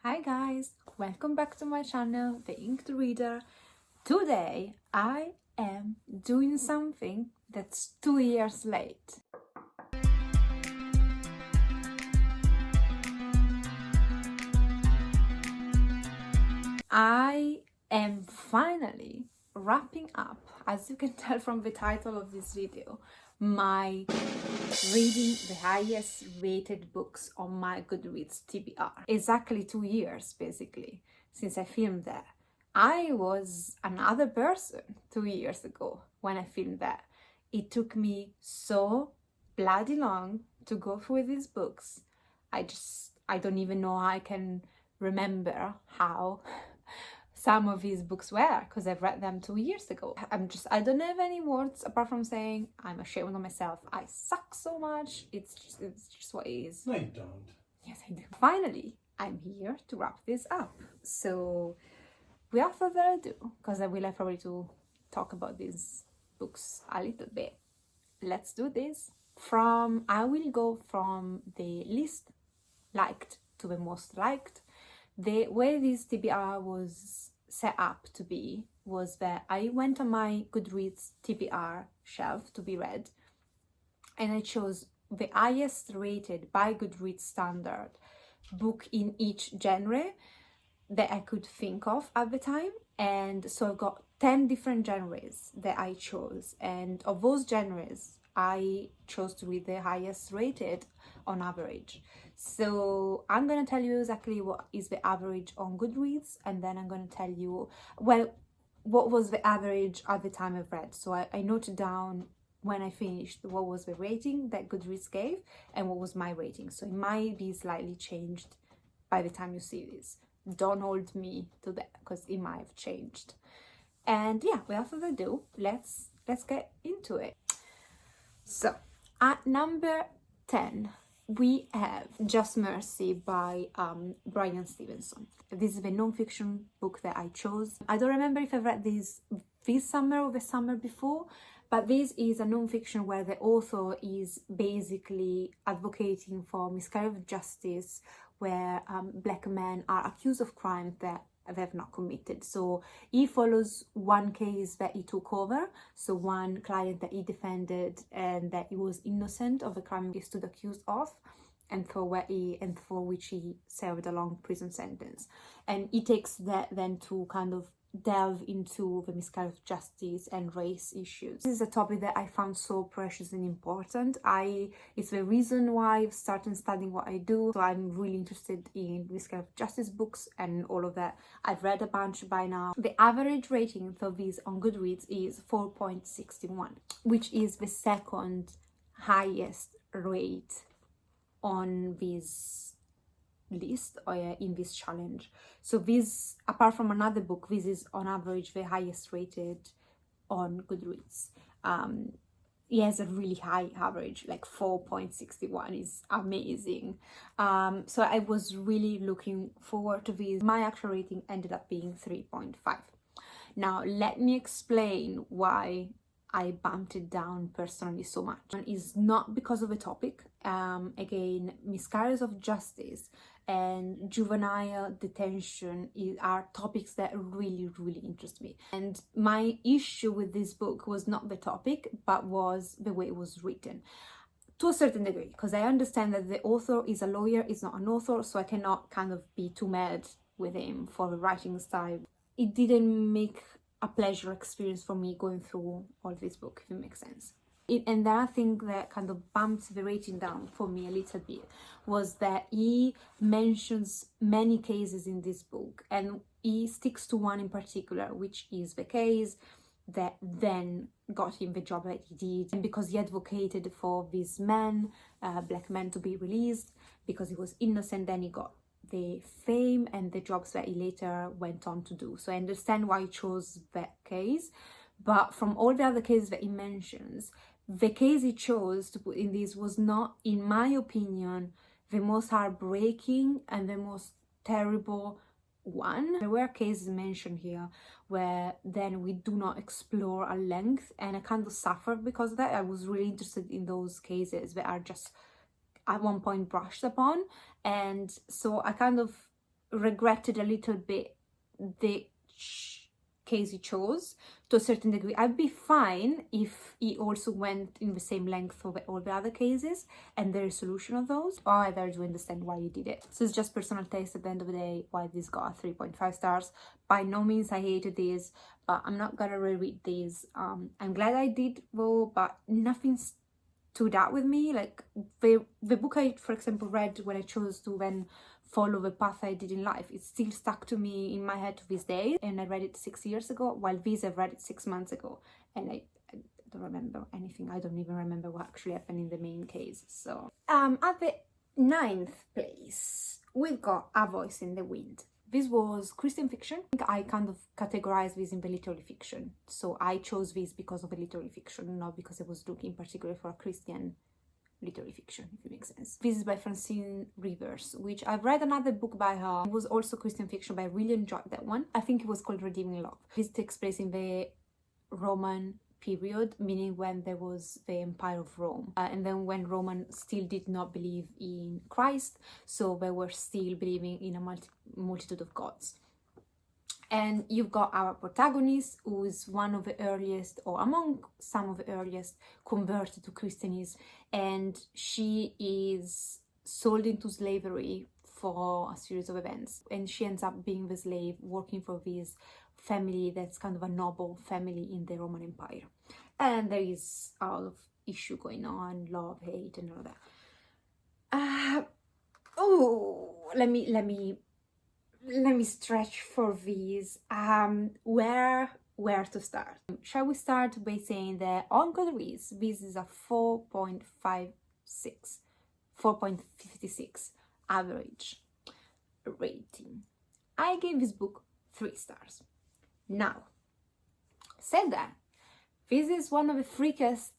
Hi guys, welcome back to my channel, The Inked Reader. Today I am doing something that's 2 years late. I am finally wrapping up, as you can tell from the title of this video, my reading the highest rated books on my Goodreads TBR. Exactly 2 years basically since I filmed that. I was another person 2 years ago when I filmed that. It took me so bloody long to go through these books. I don't even know how I can remember how some of these books were, because I've read them 2 years ago. I don't have any words apart from saying I'm ashamed of myself. I suck so much. It's just what it is. No, you don't. Yes, I do. Finally, I'm here to wrap this up. So without further ado, because I will have probably to talk about these books a little bit, let's do this. I will go from the least liked to the most liked. The way this TBR was set up to be was that I went on my Goodreads TBR shelf to be read, and I chose the highest rated by Goodreads standard book in each genre that I could think of at the time. And so I've got 10 different genres that I chose, and of those genres I chose to read the highest rated on average. So I'm going to tell you exactly what is the average on Goodreads, and then I'm going to tell you, well, what was the average at the time I've read. So I noted down when I finished what was the rating that Goodreads gave and what was my rating. So it might be slightly changed by the time you see this. Don't hold me to that because it might have changed. And yeah, without further ado, let's get into it. So at number 10 we have Just Mercy by Brian Stevenson. This is the non-fiction book that I chose. I don't remember if I read this summer or the summer before, but this is a non-fiction where the author is basically advocating for miscarriage of justice, where black men are accused of crimes that they've not committed. So he follows one case that he took over, so one client that he defended and that he was innocent of the crime he stood accused of, and for which he served a long prison sentence. And he takes that then to kind of delve into the miscarriage of justice and race issues. This is a topic that I found so precious and important. It's the reason why I've started studying what I do. So I'm really interested in miscarriage of justice books and all of that. I've read a bunch by now. The average rating for these on Goodreads is 4.61, which is the second highest rate on this list or in this challenge. So this, apart from another book, this is on average the highest rated on Goodreads. It has a really high average, like 4.61 is amazing. So I was really looking forward to this. My actual rating ended up being 3.5. Now let me explain why I bumped it down personally so much. It's not because of the topic. Again, miscarriage of justice and juvenile detention are topics that really interest me. And my issue with this book was not the topic, but was the way it was written. To a certain degree, because I understand that the author is a lawyer, is not an author, so I cannot kind of be too mad with him for the writing style. It didn't make a pleasure experience for me going through all this book, if it makes sense. And the other thing that kind of bumped the rating down for me a little bit was that he mentions many cases in this book, and he sticks to one in particular, which is the case that then got him the job that he did, and because he advocated for these men, black men, to be released because he was innocent, then he got the fame and the jobs that he later went on to do. So I understand why he chose that case, but from all the other cases that he mentions, the case he chose to put in this was not, in my opinion, the most heartbreaking and the most terrible one. There were cases mentioned here where then we do not explore at length, and I kind of suffered because of that. I was really interested in those cases that are just at one point brushed upon, and so I kind of regretted a little bit the case he chose to a certain degree. I'd be fine if he also went in the same length of all the other cases and the resolution of those. However, I do understand why he did it. So it's just personal taste at the end of the day why this got 3.5 stars. By no means I hated this, but I'm not gonna reread these. I'm glad I did though, but nothing stood out with me. Like the book I, for example, read when I chose to then follow the path I did in life, it still stuck to me in my head to this day, and I read it 6 years ago, while these I've read it 6 months ago, and I don't remember anything. I don't even remember what actually happened in the main case. So at the 9th place we've got A Voice in the Wind. This was Christian fiction. I kind of categorized this in the literary fiction, so I chose this because of the literary fiction, not because I was looking particularly for a Christian literary fiction, if it makes sense. This is by Francine Rivers, which I've read another book by her. It was also Christian fiction, but I really enjoyed that one. I think it was called Redeeming Love. This takes place in the Roman period, meaning when there was the Empire of Rome, and then when Romans still did not believe in Christ, so they were still believing in a multitude of gods. And you've got our protagonist, who is one of the earliest, or among some of the earliest, converted to Christianism, and she is sold into slavery for a series of events, and she ends up being the slave working for this family that's kind of a noble family in the Roman Empire. And there is a lot of issue going on, love, hate, and all that. Let me stretch for these. Where to start? Shall we start by saying that on GOODREADS, this is a 4.56 average rating. I gave this book 3 stars. Now, said that, this is one of the freakiest,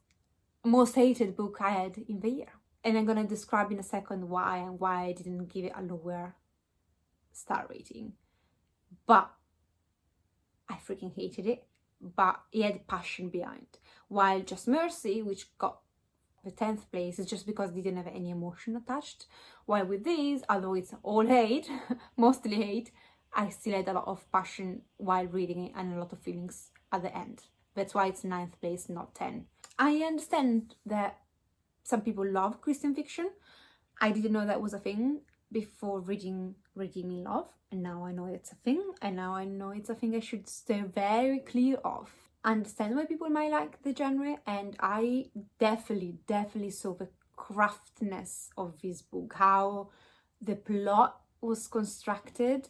most hated book I had in the year. And I'm gonna describe in a second why and why I didn't give it a lower star rating. But I freaking hated it, but it had passion behind. While Just Mercy, which got the 10th place, is just because it didn't have any emotion attached. While with these, although it's all hate, mostly hate, I still had a lot of passion while reading it and a lot of feelings at the end. That's why it's 9th place, not 10. I understand that some people love Christian fiction. I didn't know that was a thing before reading Redeeming Love, and now I know it's a thing, and now I know it's a thing I should stay very clear of. I understand why people might like the genre, and I definitely saw the craftiness of this book, how the plot was constructed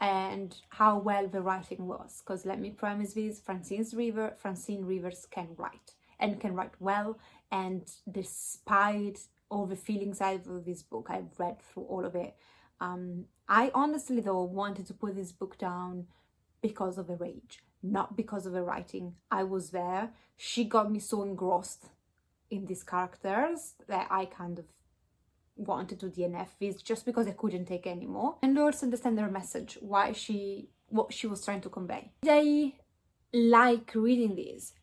and how well the writing was. Because let me premise this, Francine Rivers can write, and can write well, and despite all the feelings I have of this book, I've read through all of it. I honestly though wanted to put this book down because of the rage, not because of the writing. I was there. She got me so engrossed in these characters that I kind of wanted to DNF this just because I couldn't take anymore. And I also understand her message, what she was trying to convey. Did I like reading this?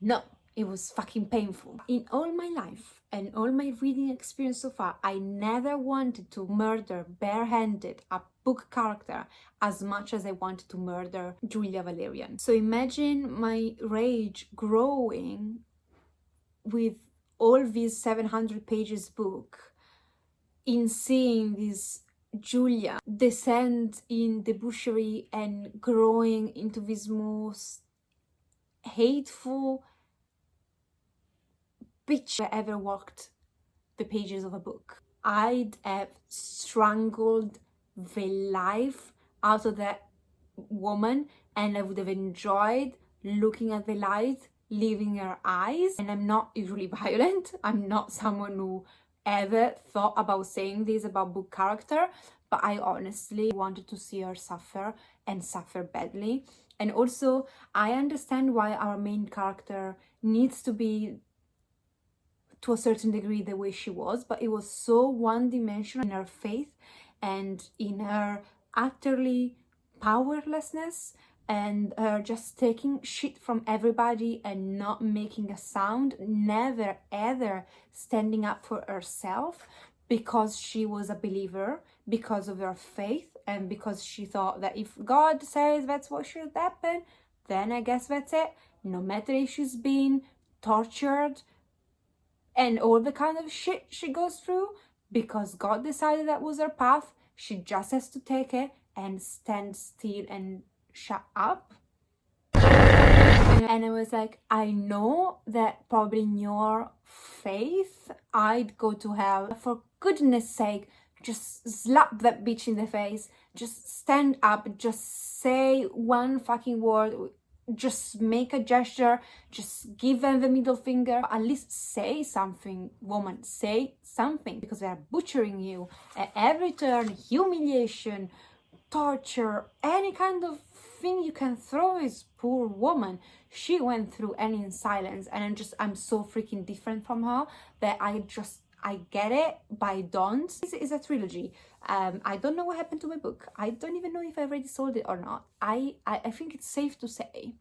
No, it was fucking painful. In all my life and all my reading experience so far, I never wanted to murder barehanded a book character as much as I wanted to murder Julia Valerian. So imagine my rage growing with all these 700 pages book in seeing this Julia descend in debauchery and growing into this most hateful bitch I ever walked the pages of a book. I'd have strangled the life out of that woman, and I would have enjoyed looking at the light leaving her eyes. And I'm not usually violent. I'm not someone who ever thought about saying this about book character, but I honestly wanted to see her suffer, and suffer badly. And also I understand why our main character needs to be to a certain degree the way she was, but it was so one-dimensional in her faith and in her utterly powerlessness, and her just taking shit from everybody and not making a sound, never ever standing up for herself because she was a believer, because of her faith, and because she thought that if God says that's what should happen, then I guess that's it. No matter if she's been tortured and all the kind of shit she goes through, because God decided that was her path, she just has to take it and stand still and shut up. And I was like, I know that probably in your faith I'd go to hell. For goodness sake, just slap that bitch in the face. Just stand up, just say one fucking word, just make a gesture, just give them the middle finger. At least say something, woman, say something, because they are butchering you at every turn. Humiliation, torture, any kind of thing you can throw this poor woman, she went through, and in silence. And I'm so freaking different from her that I get it, but I don't. This is a trilogy. I don't know what happened to my book. I don't even know if I already sold it or not. I think it's safe to say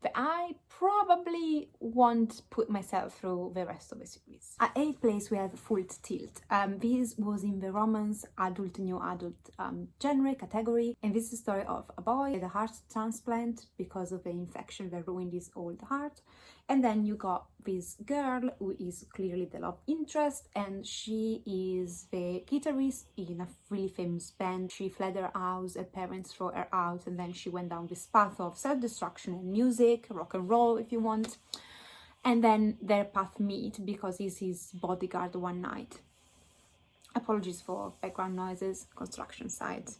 that I probably won't put myself through the rest of the series. At 8th place we have Full Tilt. This was in the romance adult, new adult genre category, and this is the story of a boy with a heart transplant because of the infection that ruined his old heart. And then you got this girl who is clearly the love interest, and she is the guitarist in a really famous band. She fled her house, her parents threw her out, and then she went down this path of self-destruction and music, rock and roll if you want. And then their path meet because he's his bodyguard one night. Apologies for background noises, construction site,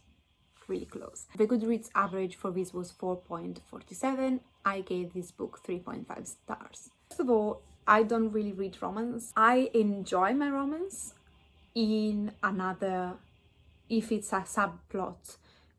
really close. The Goodreads average for this was 4.47. I gave this book 3.5 stars. First of all, I don't really read romance. I enjoy my romance in another, if it's a subplot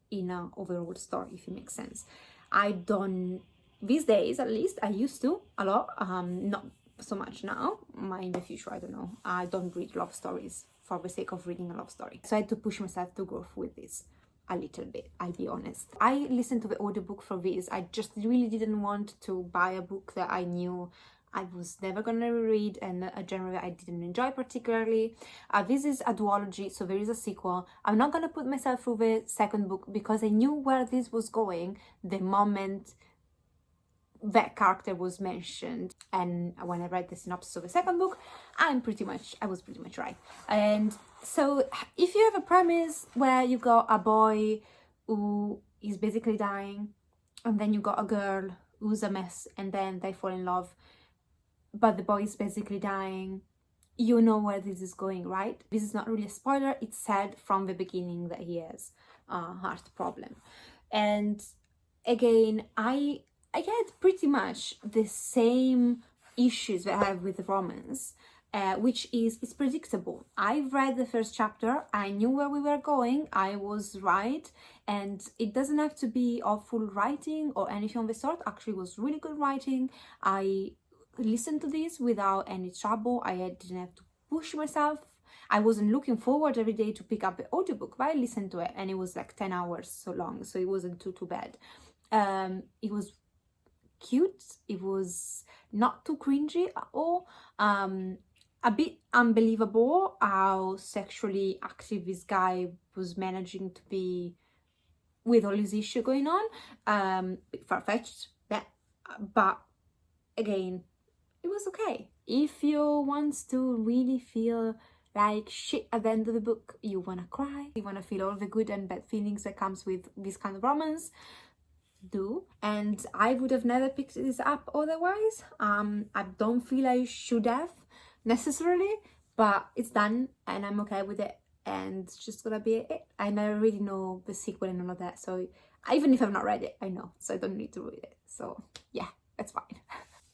in an overall story, if it makes sense. I don't, these days at least, I used to a lot, not so much now. In the future, I don't know. I don't read love stories for the sake of reading a love story. So I had to push myself to go with this a little bit, I'll be honest. I listened to the audiobook for this. I just really didn't want to buy a book that I knew I was never gonna read and a genre that I didn't enjoy particularly. This is a duology, so there is a sequel. I'm not gonna put myself through the second book because I knew where this was going the moment that character was mentioned, and when I read the synopsis of the second book, I was pretty much right. And so if you have a premise where you got a boy who is basically dying, and then you got a girl who's a mess, and then they fall in love, but the boy is basically dying, you know where this is going, right? This is not really a spoiler. It's said from the beginning that he has a heart problem. And again, I get pretty much the same issues that I have with romance, which is it's predictable. I've read the first chapter, I knew where we were going, I was right, and it doesn't have to be awful writing or anything of the sort. Actually, it was really good writing. I listened to this without any trouble. I didn't have to push myself. I wasn't looking forward every day to pick up the audiobook, but I listened to it, and it was like 10 hours so long, so it wasn't too bad. It was cute, it was not too cringy at all, a bit unbelievable how sexually active this guy was managing to be with all his issue going on. Far-fetched, but again, it was okay. If you want to really feel like shit at the end of the book, you want to cry, you want to feel all the good and bad feelings that comes with this kind of romance, do. And I would have never picked this up otherwise. I don't feel I should have necessarily, but it's done and I'm okay with it, and it's just gonna be it. I never really know the sequel and all of that, so even if I've not read it, I know, so I don't need to read it, so yeah, that's fine.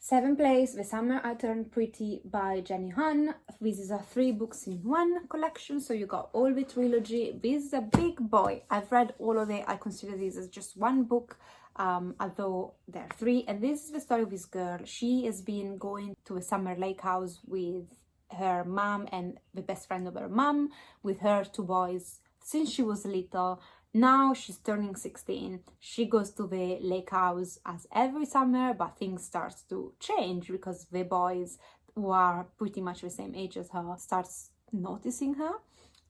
7th place, The Summer I Turned Pretty by Jenny Han. This is a 3 books in 1 collection, so you got all the trilogy. This is a big boy. I've read all of it. I consider this as just 1 book, although there are 3. And this is the story of this girl. She has been going to a summer lake house with her mom and the best friend of her mom, with her 2 boys, since she was little. Now she's turning 16. She goes to the lake house as every summer, but things start to change because the boys who are pretty much the same age as her starts noticing her,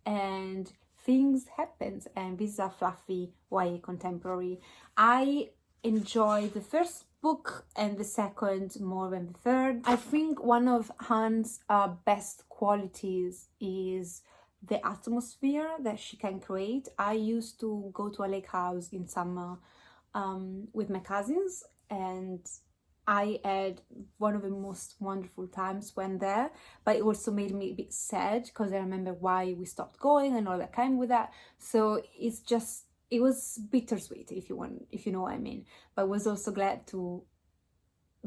and things happens, and this is a fluffy YA contemporary. I enjoy the first book and the second more than the third. I think one of Han's best qualities is the atmosphere that she can create. I used to go to a lake house in summer with my cousins, and I had one of the most wonderful times when there, but it also made me a bit sad because I remember why we stopped going and all that came with that. So it's just, it was bittersweet, if you know what I mean. But I was also glad to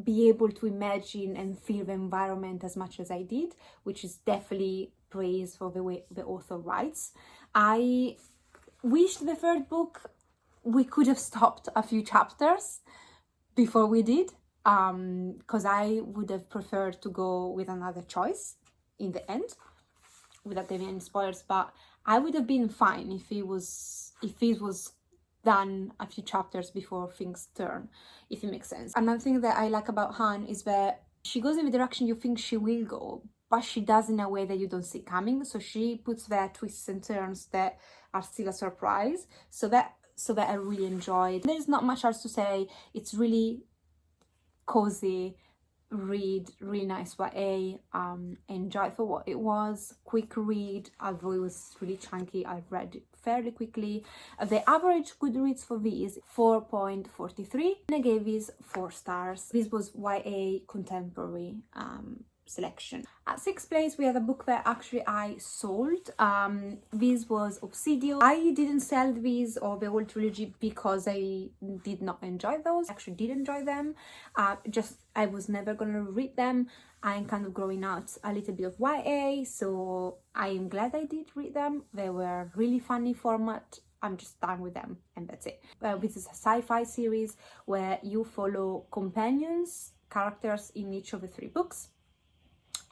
be able to imagine and feel the environment as much as I did, which is definitely praise for the way the author writes. I wish the third book we could have stopped a few chapters before we did, because I would have preferred to go with another choice in the end, without giving any spoilers. But I would have been fine if it was done a few chapters before things turn, if it makes sense. Another thing that I like about Han is that she goes in the direction you think she will go, but she does in a way that you don't see coming. So she puts there twists and turns that are still a surprise. So that I really enjoyed. There's not much else to say. It's really cozy read, really nice YA. Enjoyed for what it was. Quick read, although it was really chunky. I read it fairly quickly. The average Goodreads for this 4.43, and I gave this 4 stars. This was YA contemporary selection. At 6th place we have a book that actually I sold. This was Obsidio. I didn't sell these or the whole trilogy because I did not enjoy those. I actually did enjoy them, just I was never gonna read them. I'm kind of growing out a little bit of YA, so I am glad I did read them. They were really funny format. I'm just done with them, and that's it. This is a sci-fi series where you follow companions, characters in each of the 3 books.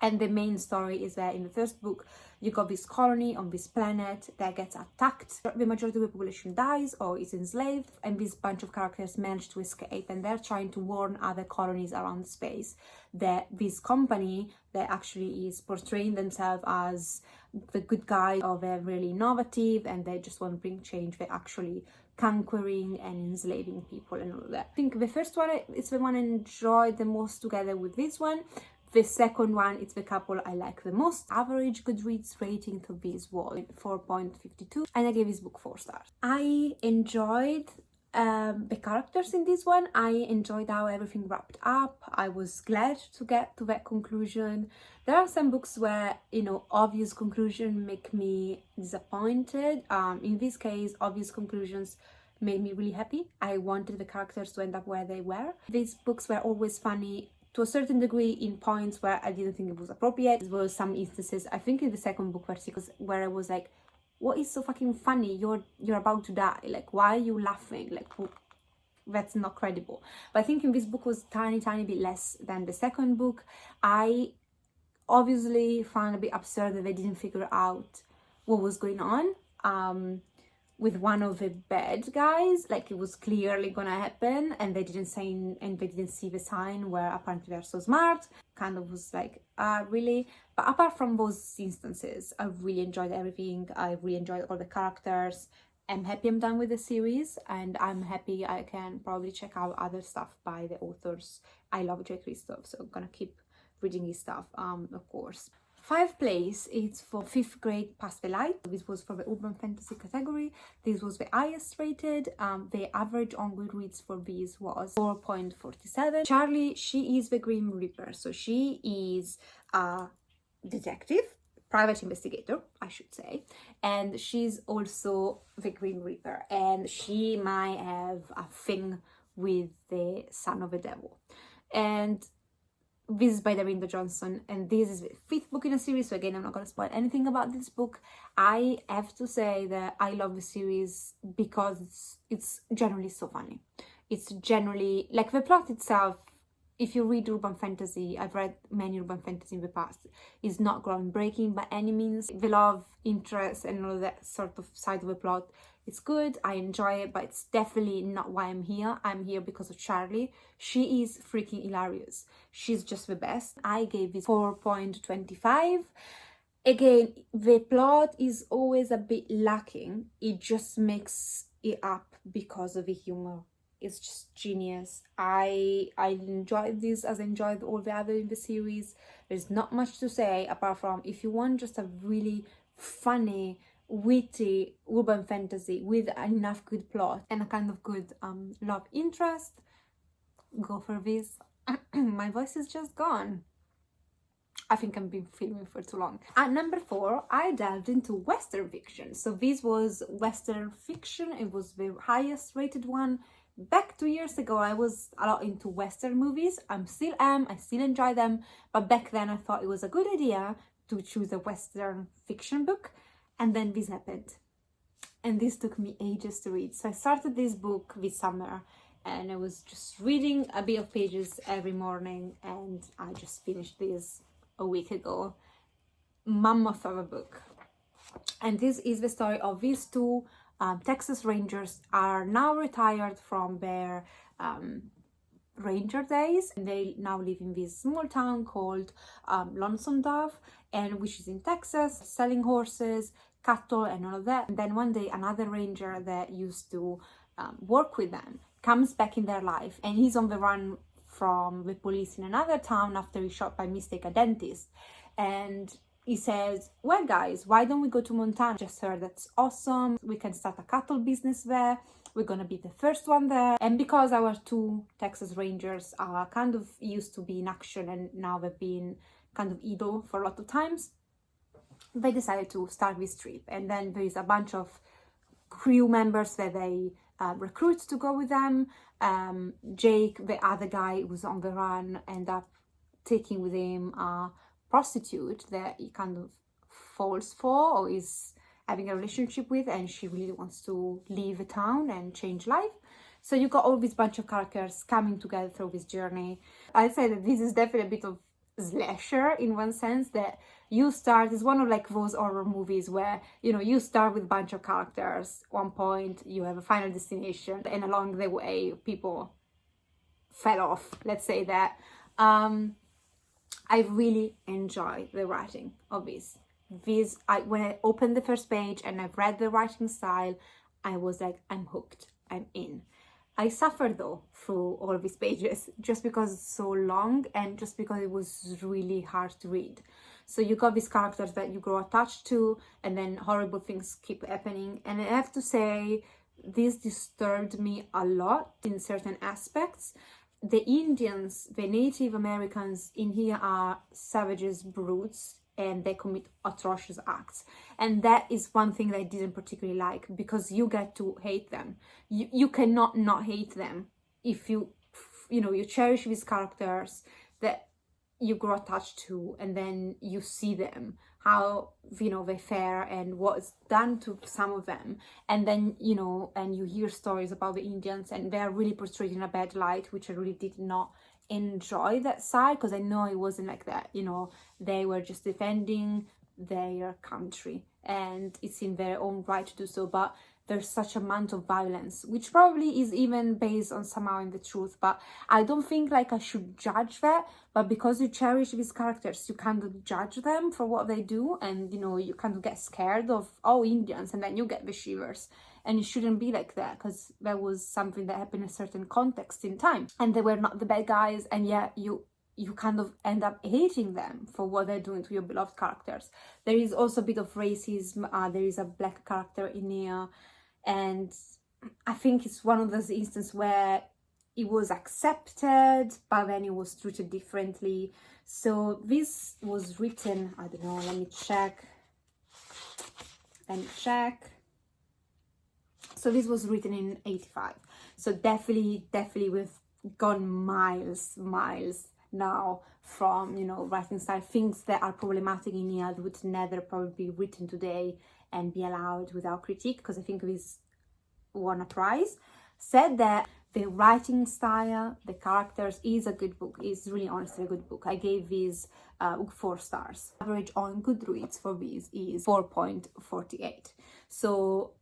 And the main story is that in the first book, you got this colony on this planet that gets attacked. The majority of the population dies or is enslaved, and this bunch of characters manage to escape, and they're trying to warn other colonies around space that this company that actually is portraying themselves as the good guys, or they're really innovative and they just want to bring change, they're actually conquering and enslaving people and all of that. I think the first one is the one I enjoyed the most together with this one. The second one, it's the couple I like the most. Average Goodreads rating to this was 4.52, and I gave this book 4 stars. I enjoyed the characters in this one. I enjoyed how everything wrapped up. I was glad to get to that conclusion. There are some books where, you know, obvious conclusion make me disappointed. In this case, obvious conclusions made me really happy. I wanted the characters to end up where they were. These books were always funny to a certain degree in points where I didn't think it was appropriate. There were some instances, I think in the second book where I was like, what is so fucking funny? You're about to die. Like, why are you laughing? Like, that's not credible. But I think in this book was tiny bit less than the second book. I obviously found a bit absurd that they didn't figure out what was going on with one of the bad guys. Like, it was clearly gonna happen, and they didn't say, and they didn't see the sign where apparently they're so smart. Kind of was like, really? But apart from those instances, I really enjoyed everything. I really enjoyed all the characters. I'm happy I'm done with the series, and I'm happy I can probably check out other stuff by the authors. I love J. Christoph, so I'm gonna keep reading his stuff, of course. 5th place is for 5th grade Past the Light. This was for the urban fantasy category. This was the highest rated. The average on Goodreads for this was 4.47. Charlie, she is the Grim Reaper. So she is a detective, private investigator, I should say. And she's also the Grim Reaper. And she might have a thing with the son of the devil. And this is by Darinda Johnson, and this is the 5th book in a series, so again, I'm not going to spoil anything about this book. I have to say that I love the series because it's generally so funny. It's generally, like, the plot itself, if you read urban fantasy, I've read many urban fantasy in the past, is not groundbreaking by any means. The love, interest, and all that sort of side of the plot, it's good, I enjoy it, but it's definitely not why I'm here. I'm here because of Charlie. She is freaking hilarious. She's just the best. I gave it 4.25. Again, the plot is always a bit lacking. It just makes it up because of the humor. It's just genius. I enjoyed this as I enjoyed all the other in the series. There's not much to say apart from if you want just a really funny, witty urban fantasy with enough good plot and a kind of good love interest, go for this. My voice is just gone. I think I've been filming for too long. At number 4, I delved into Western fiction. So this was Western fiction. It was the highest rated one. Back 2 years ago, I was a lot into Western movies. I still enjoy them. But back then I thought it was a good idea to choose a Western fiction book. And then this happened. And this took me ages to read. So I started this book this summer and I was just reading a bit of pages every morning, and I just finished this a week ago. Mammoth of a book. And this is the story of these two Texas Rangers are now retired from their ranger days, and they now live in this small town called Lonesome Dove, and which is in Texas, selling horses, cattle and all of that. And then one day another ranger that used to work with them comes back in their life, and he's on the run from the police in another town after he shot by mistake a dentist. And he says, well guys, why don't we go to Montana? Just heard that's awesome. We can start a cattle business there. We're gonna be the first one there. And because our two Texas Rangers are kind of used to be in action and now they've been kind of idle for a lot of times, they decided to start this trip. And then there is a bunch of crew members that they recruit to go with them. Jake, the other guy who's on the run, end up taking with him a prostitute that he kind of falls for or is having a relationship with, and she really wants to leave the town and change life. So you got all this bunch of characters coming together through this journey. I'd say that this is definitely a bit of slasher in one sense, that you start, is one of like those horror movies where, you know, you start with a bunch of characters, one point you have a final destination, and along the way people fell off, let's say that. I really enjoy the writing of this. When I opened the first page and I've read the writing style, I was like, I'm hooked, I'm in. I suffered though through all these pages just because it's so long and just because it was really hard to read. So you got these characters that you grow attached to, and then horrible things keep happening. And I have to say, this disturbed me a lot in certain aspects. The Indians, the Native Americans in here are savages, brutes, and they commit atrocious acts. And that is one thing that I didn't particularly like, because you get to hate them. You cannot not hate them if you cherish these characters that you grow attached to, and then you see them, how, they fare and what's done to some of them. And then, and you hear stories about the Indians and they're really portrayed in a bad light, which I really did not enjoy that side, because I know it wasn't like that. They were just defending their country, and it's in their own right to do so, but there's such amount of violence, which probably is even based on somehow in the truth, but I don't think like I should judge that. But because you cherish these characters, you kind of judge them for what they do, and you kind of get scared of Indians, and then you get the shivers. And it shouldn't be like that, because that was something that happened in a certain context in time, and they were not the bad guys, and yet you kind of end up hating them for what they're doing to your beloved characters. There is also a bit of racism. There is a black character in here, and I think it's one of those instances where it was accepted, but then it was treated differently. So this was written, I don't know, let me check. So this was written in 85. So definitely we've gone miles now from, writing style. Things that are problematic in here would never probably be written today and be allowed without critique, because I think this won a prize. Said that the writing style, the characters, is a good book. It's really honestly a good book. I gave this 4 stars. Average on GOODREADS for this is 4.48. So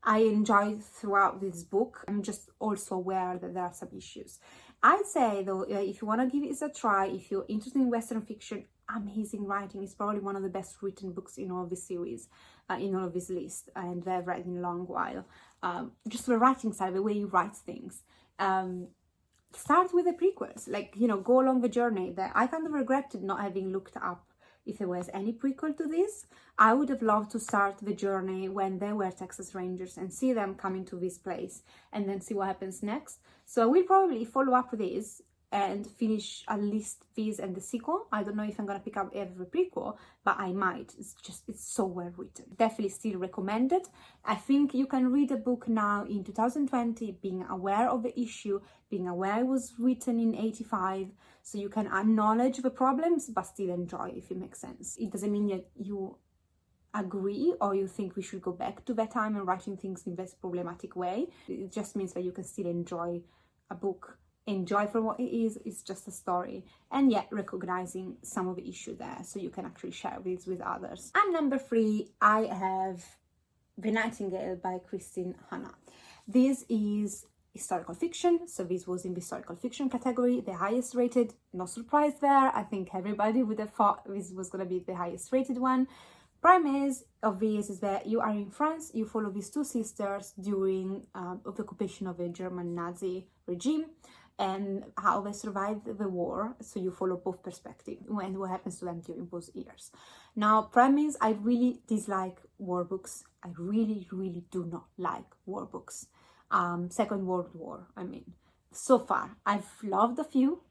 I enjoyed throughout this book. I'm just also aware that there are some issues. I'd say though, if you want to give it a try, if you're interested in Western fiction, amazing writing. It's probably one of the best written books in all of this series, in all of this list, and they've read in a long while. Just the writing style, the way he writes things. Start with the prequels, like, you know, go along the journey. That I kind of regretted not having looked up if there was any prequel to this. I would have loved to start the journey when they were Texas Rangers and see them coming to this place and then see what happens next. So I will probably follow up this and finish at least this and the sequel. I don't know if I'm gonna pick up every prequel, but I might. It's so well written. Definitely still recommended. I think you can read a book now in 2020 being aware of the issue, being aware it was written in 85, so you can acknowledge the problems but still enjoy, if it makes sense. It doesn't mean that you agree or you think we should go back to that time and writing things in this problematic way. It just means that you can still enjoy a book, enjoy for what it is. It's just a story, and yet recognizing some of the issue there, so you can actually share this with others. And number 3, I have The Nightingale by Christine Hanna. This is historical fiction, so this was in the historical fiction category, the highest rated. No surprise there. I think everybody would have thought this was going to be the highest rated one. Premise of this is that you are in France, you follow these 2 sisters during the occupation of the German Nazi regime and how they survived the war, so you follow both perspectives and what happens to them during those years. Now, premise, I really dislike war books. I really do not like war books. Second World War, I mean. So far, I've loved a few,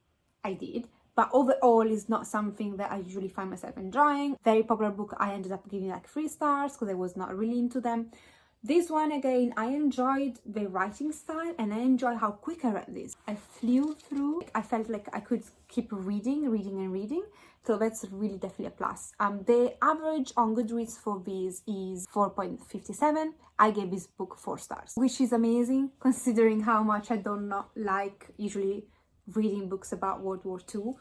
I did, but overall it's not something that I usually find myself enjoying. Very popular book, I ended up giving like 3 stars because I was not really into them. This one, again, I enjoyed the writing style and I enjoyed how quick I read this. I flew through. I felt like I could keep reading. So that's really definitely a plus. The average on Goodreads for this is 4.57. I gave this book 4 stars, which is amazing considering how much I do not like usually reading books about World War II.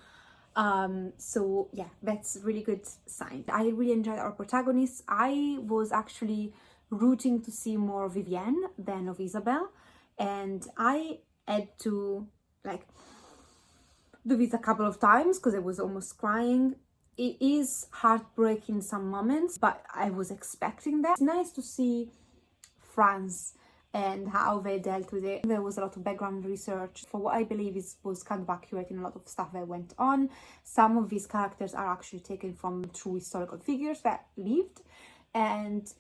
So yeah, that's really good sign. I really enjoyed our protagonists. I was actually rooting to see more of Vivienne than of Isabel, and I had to like do this a couple of times because I was almost crying. It is heartbreaking in some moments, but I was expecting that. It's nice to see France and how they dealt with it. There was a lot of background research for what I believe was kind of accurate in a lot of stuff that went on. Some of these characters are actually taken from true historical figures that lived, and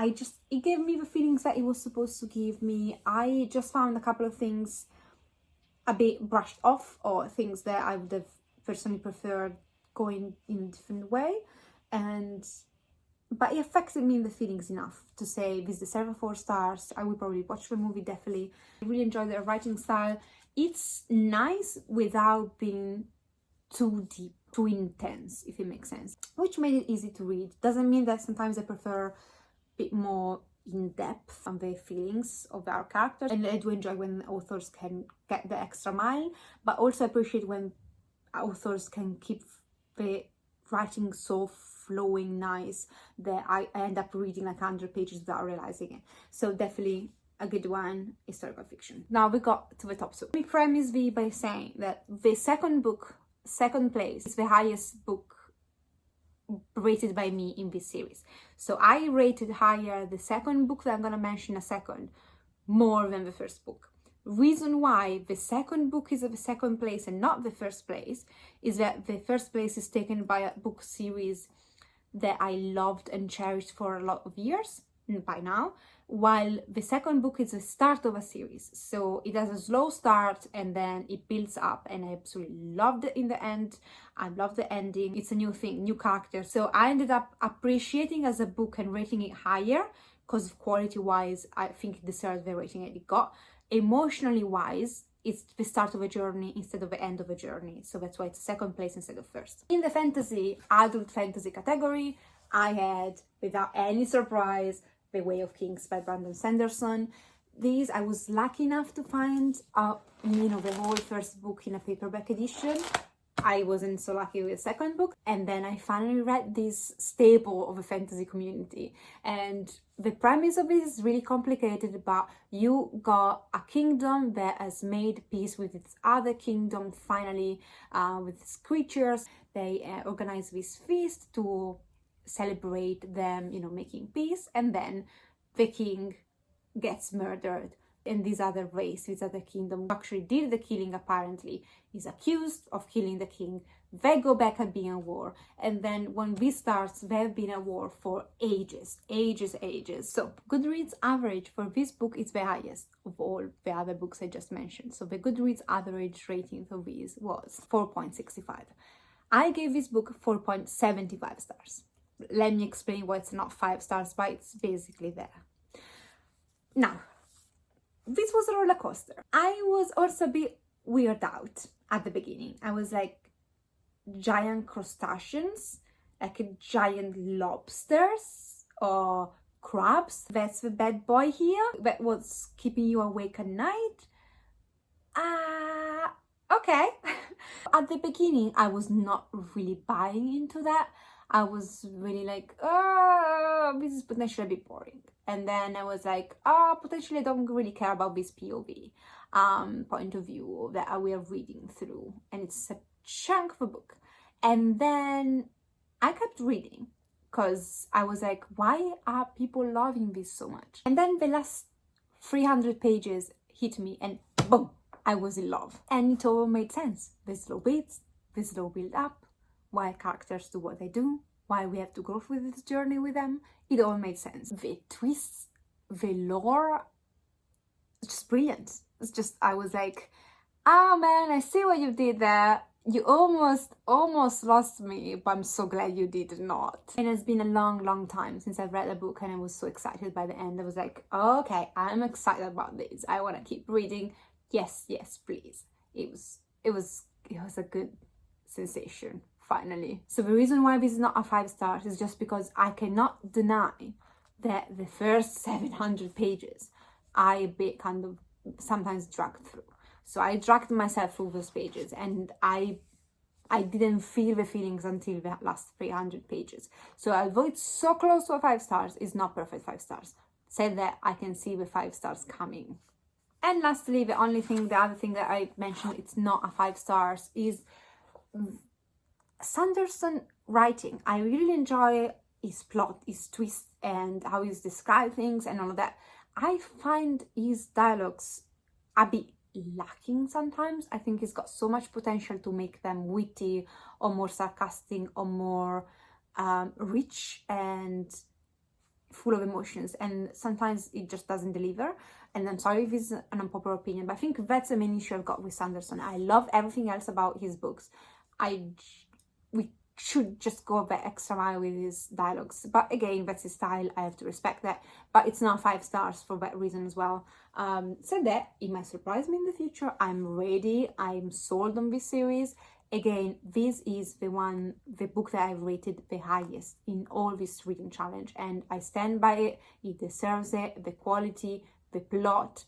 it gave me the feelings that it was supposed to give me. I just found a couple of things a bit brushed off, or things that I would have personally preferred going in a different way, but it affected me in the feelings enough to say this deserves 4 stars. I will probably watch the movie, definitely. I really enjoyed their writing style. It's nice without being too deep, too intense, if it makes sense, which made it easy to read. Doesn't mean that sometimes I prefer a bit more in-depth on the feelings of our characters, and I do enjoy when authors can get the extra mile, but also appreciate when authors can keep the writing so flowing nice that I end up reading like 100 pages without realizing it. So definitely a good one, historical fiction. Now we got to the top 2. Let me premise this by saying that the second place is the highest book rated by me in this series. So I rated higher the second book that I'm gonna mention in a second more than the first book. Reason why the second book is at the second place and not the first place is that the first place is taken by a book series that I loved and cherished for a lot of years by now, while the second book is the start of a series. So it has a slow start and then it builds up, and I absolutely loved it in the end. I love the ending. It's a new thing, new character. So I ended up appreciating as a book and rating it higher because quality wise I think it deserves the rating it got. Emotionally wise, it's the start of a journey instead of the end of a journey, so that's why it's second place instead of first. In the fantasy, adult fantasy category, I had, without any surprise, The Way of Kings by Brandon Sanderson. These I was lucky enough to find the whole first book in a paperback edition. I wasn't so lucky with the second book, and then I finally read this staple of a fantasy community. And the premise of it is really complicated, but you got a kingdom that has made peace with its other kingdom finally, with its creatures. They organize this feast to celebrate them, making peace, and then the king gets murdered. And this other race, this other kingdom actually did the killing, apparently is accused of killing the king. They go back and be in war, and then when this starts, they've been at war for ages. So Goodreads average for this book is the highest of all the other books I just mentioned. So the Goodreads average rating for this was 4.65. I gave this book 4.75 stars. Let me explain why it's not 5 stars, but it's basically there. Now, this was a roller coaster. I was also a bit weirded out at the beginning. I was like, giant crustaceans, like giant lobsters or crabs. That's the bad boy here that was keeping you awake at night. Okay. At the beginning, I was not really buying into that. I was really like, oh, this is potentially a bit boring. And then I was like, oh, potentially I don't really care about this POV point of view that we are reading through. And it's a chunk of a book. And then I kept reading because I was like, why are people loving this so much? And then the last 300 pages hit me and boom, I was in love. And it all made sense. The slow beats, the slow build up, why characters do what they do, why we have to go through this journey with them. It all made sense. The twists, the lore, it's just brilliant. It's just, I was like, oh man, I see what you did there. You almost lost me, but I'm so glad you did not. And it's been a long time since I've read a book, and I was so excited by the end. I was like, oh, okay, I'm excited about this. I want to keep reading. Yes, please. It was a good sensation. Finally. So the reason why this is not a 5 stars is just because I cannot deny that the first 700 pages I a bit kind of sometimes dragged through. So I dragged myself through those pages, and I didn't feel the feelings until the last 300 pages. So although it's so close to a 5 stars, it's not perfect 5 stars. Said that, I can see the 5 stars coming. And lastly, the other thing that I mentioned it's not a 5 stars is Sanderson writing. I really enjoy his plot, his twist, and how he's described things and all of that. I find his dialogues a bit lacking sometimes. I think he's got so much potential to make them witty or more sarcastic or more rich and full of emotions, and sometimes it just doesn't deliver. And I'm sorry if it's an unpopular opinion, but I think that's the main issue I've got with Sanderson. I love everything else about his books. We should just go the extra mile with his dialogues, but again, that's his style. I have to respect that, but it's not 5 stars for that reason as well. So that it might surprise me in the future. I'm ready. I'm sold on this series. Again, this is the book that I've rated the highest in all this reading challenge, and I stand by it. It deserves it. The quality, the plot,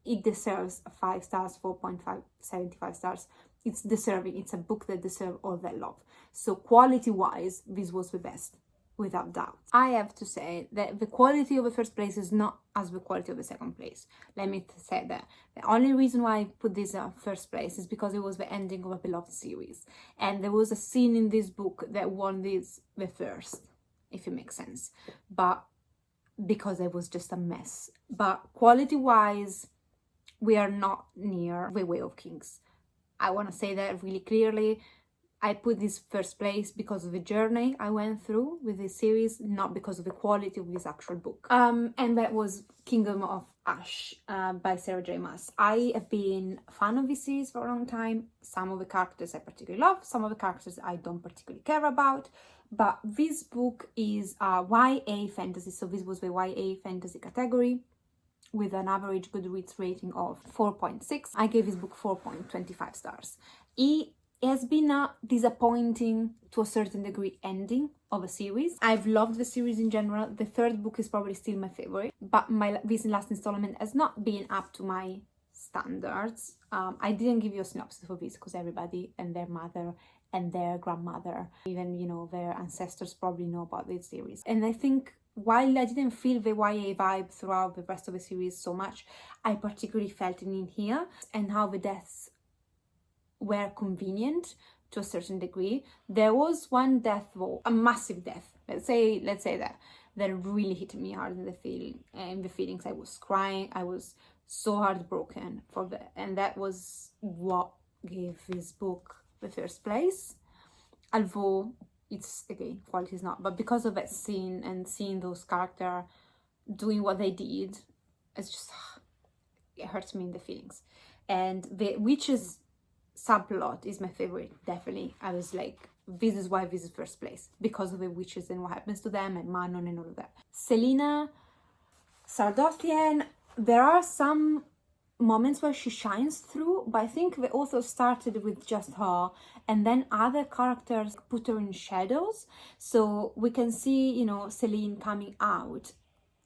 it deserves 5 stars, 4.75 stars. It's deserving. It's a book that deserves all that love. So quality-wise, this was the best, without doubt. I have to say that the quality of the first place is not as the quality of the second place. Let me say that. The only reason why I put this first place is because it was the ending of a beloved series. And there was a scene in this book that won this the first, if it makes sense. But because it was just a mess. But quality-wise, we are not near The Way of Kings. I want to say that really clearly. I put this first place because of the journey I went through with this series, not because of the quality of this actual book. And that was Kingdom of Ash by Sarah J. Maas. I have been a fan of this series for a long time. Some of the characters I particularly love, some of the characters I don't particularly care about. But this book is YA fantasy, so this was the YA fantasy category, with an average Goodreads rating of 4.6. I gave this book 4.25 stars. It has been a disappointing, to a certain degree, ending of a series. I've loved the series in general. The third book is probably still my favorite, but this last installment has not been up to my standards. I didn't give you a synopsis for this because everybody and their mother and their grandmother. Even, you know, their ancestors probably know about this series. And I think while I didn't feel the YA vibe throughout the rest of the series so much, I particularly felt it in here, and how the deaths were convenient to a certain degree. There was one death, though, a massive death, let's say that really hit me hard in the feelings. I was crying, I was so heartbroken for that, and that was what gave this book the first place. Although it's, again, quality is not, but because of that scene and seeing those characters doing what they did, it's just, it hurts me in the feelings. And the witches subplot is my favorite, definitely. I was like, this is why this is first place, because of the witches and what happens to them, and Manon and all of that. Selena Sardothian, there are some moments where she shines through, but I think the author started with just her, and then other characters put her in shadows. So we can see, you know, Celine coming out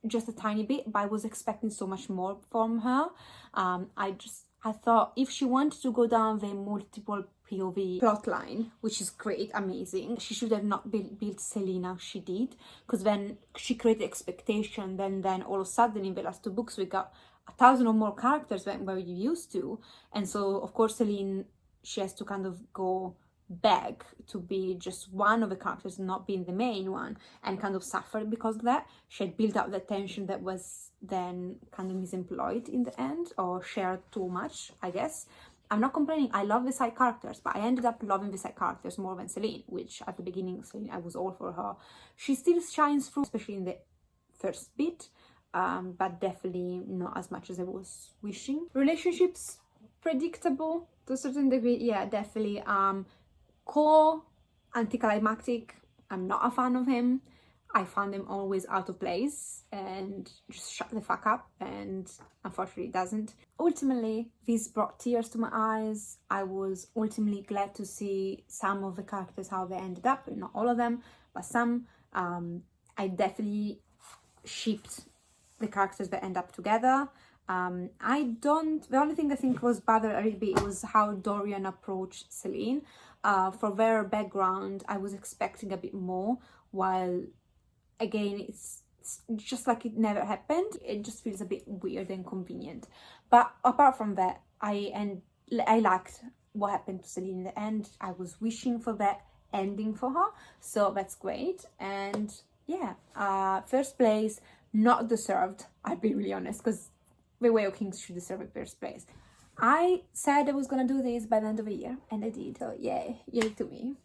just a tiny bit, but I was expecting so much more from her. I thought if she wanted to go down the multiple POV plotline, which is great, amazing, she should have not built Selena. She did, because then she created expectation. Then all of a sudden in the last 2 books we got 1,000 or more characters than where you used to, and so of course Celine, she has to kind of go back to be just one of the characters, not being the main one, and kind of suffered because of that. She had built up the tension that was then kind of misemployed in the end, or shared too much, I guess. I'm not complaining, I love the side characters, but I ended up loving the side characters more than Celine, which at the beginning, Celine, I was all for her. She still shines through, especially in the first bit, but definitely not as much as I was wishing. Relationships, predictable to a certain degree, yeah, definitely. Cole, anticlimactic, I'm not a fan of him. I found him always out of place and just shut the fuck up, and unfortunately it doesn't. Ultimately, this brought tears to my eyes. I was ultimately glad to see some of the characters, how they ended up, not all of them, but some. I definitely shipped the characters that end up together. The only thing I think was bothered a little bit was how Dorian approached Celine. For their background, I was expecting a bit more, while again, it's just like it never happened. It just feels a bit weird and convenient. But apart from that, I liked what happened to Celine in the end. I was wishing for that ending for her, so that's great. And yeah, first place, not deserved, I'll be really honest, because the Way of Kings should deserve a first place. I said I was gonna do this by the end of the year, and I did. So yeah, yay to me.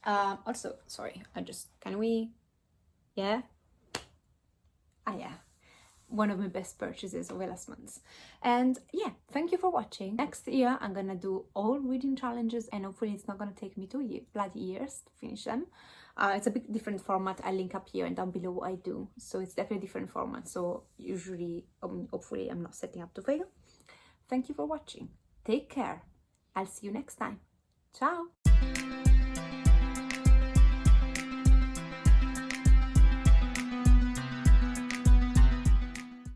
Also, sorry, yeah, one of my best purchases of the last months. And yeah, thank you for watching. Next year I'm gonna do all reading challenges, and hopefully it's not gonna take me 2 bloody years to finish them. It's a bit different format. I link up here and down below what I do, so it's definitely a different format. So usually, hopefully I'm not setting up to fail. Thank you for watching. Take care. I'll see you next time. Ciao.